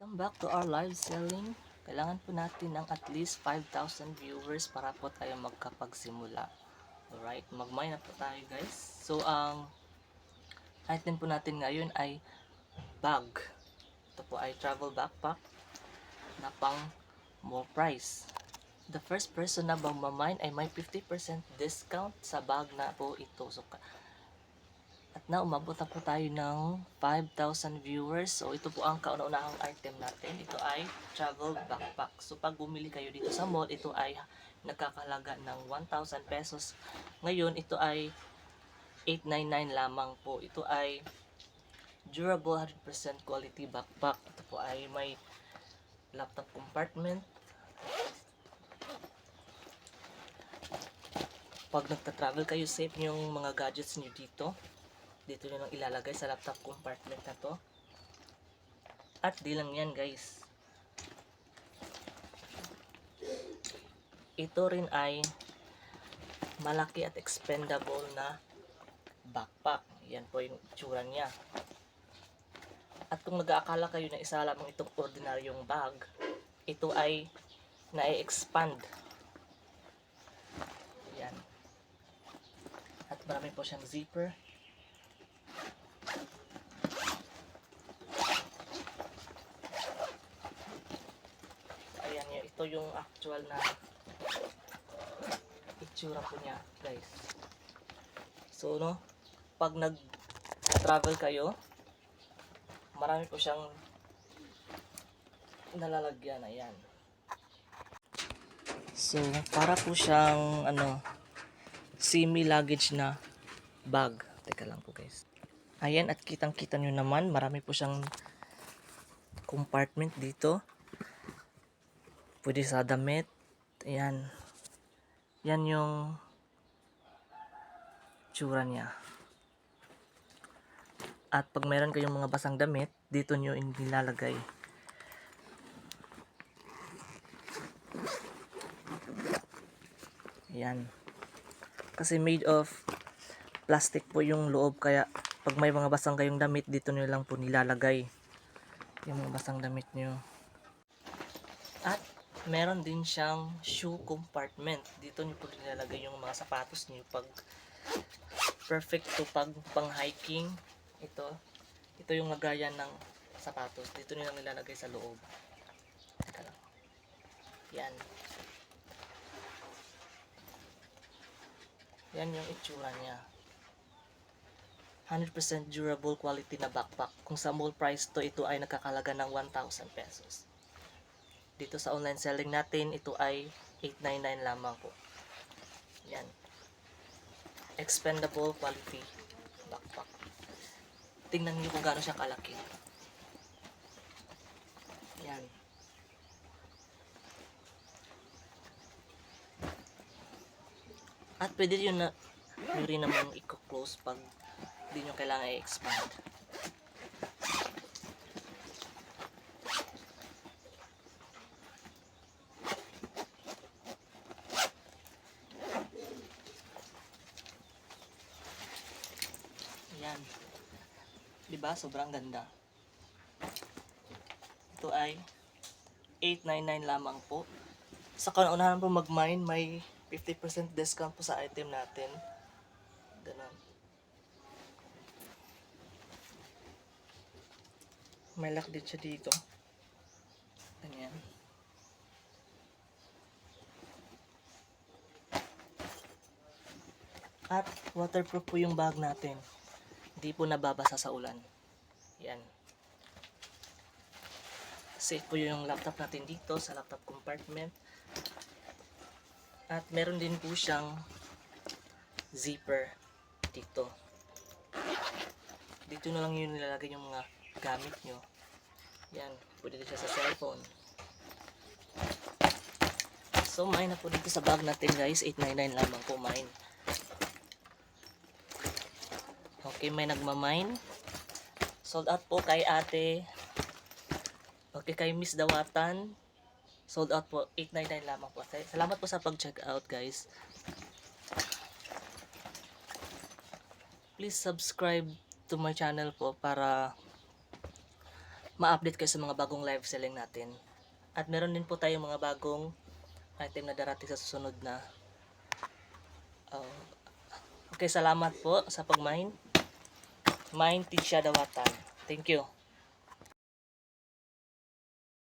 Welcome back to our live selling. Kailangan po natin ng at least 5,000 viewers para po tayo magkapagsimula. Alright, mag-mine na po tayo guys. So, ang item po natin ngayon ay bag. Ito po ay travel backpack na pang more price. The first person na mag-mine ay may 50% discount sa bag na po ito. So, at na umabot na po tayo ng 5,000 viewers. So ito po ang kauna-unahang item natin. Ito ay travel backpack. So pag bumili kayo dito sa mall, ito ay nagkakalaga ng 1,000 pesos. Ngayon ito ay 899 lamang po. Ito ay durable 100% quality backpack. Ito po ay may laptop compartment. Pag nagta-travel kayo, safe yung mga gadgets niyo dito. Dito nyo lang ilalagay sa laptop compartment na to. At di lang yan guys. Ito rin ay malaki at expendable na backpack. Yan po yung itsura niya. At kung nag-aakala kayo na isa lamang itong ordinaryong bag, ito ay na-expand. Yan. At marami po siyang zipper. Ayan yun. Ito yung actual na itsura po niya guys. So no, pag nag-travel kayo, marami po siyang nalalagyan. Ayan. So para po siyang semi-luggage na bag. Teka lang po guys. Ayan, at kitang-kita nyo naman, marami po siyang compartment dito. Pwede sa damit. Ayan. Yan yung tsura niya. At pag meron kayong mga basang damit, dito nyo nilalagay. Ayan. Kasi made of plastic po yung loob, kaya pag may mga basang kayong damit, dito nyo lang po nilalagay yung mga basang damit nyo. At meron din siyang shoe compartment. Dito nyo po nilalagay yung mga sapatos nyo pag perfect to pag pang hiking. Ito yung lagayan ng sapatos. Dito nyo lang nilalagay sa loob. Teka lang. Yan. Yan yung itsura niya. 100% durable quality na backpack. Kung sa mall price to, ito ay nakakalaga ng 1,000 pesos. Dito sa online selling natin, ito ay 899 lamang po. Yan. Expendable quality backpack. Tingnan niyo kung gaano siya kalaki. Yan. At pwede yun na rin naman i-close pag hindi nyo kailangan i-expand. Yan. Diba? Sobrang ganda. Ito ay 899 lamang po. Sa kaunahan po mag-mine, may 50% discount po sa item natin. Ganun. May lock din siya dito. Ganyan. At waterproof po yung bag natin. Hindi po nababasa sa ulan. Yan. Safe po yung laptop natin dito sa laptop compartment. At meron din po siyang zipper dito. Dito na lang yun nilalagay yung mga gamit nyo. Yan. Pwede din siya sa cellphone. So, mine na po dito sa bag natin guys. 899 lamang po mine. Okay, may nagmamine. Sold out po kay ate. Okay, kay Miss Dawatan. Sold out po. 899 lamang po. Salamat po sa pag-check out guys. Please subscribe to my channel po para ma-update kayo sa mga bagong live selling natin. At meron din po tayong mga bagong item na darating sa susunod na. Okay, salamat po sa pag-mine. Mine Tisha Dawatan. Thank you.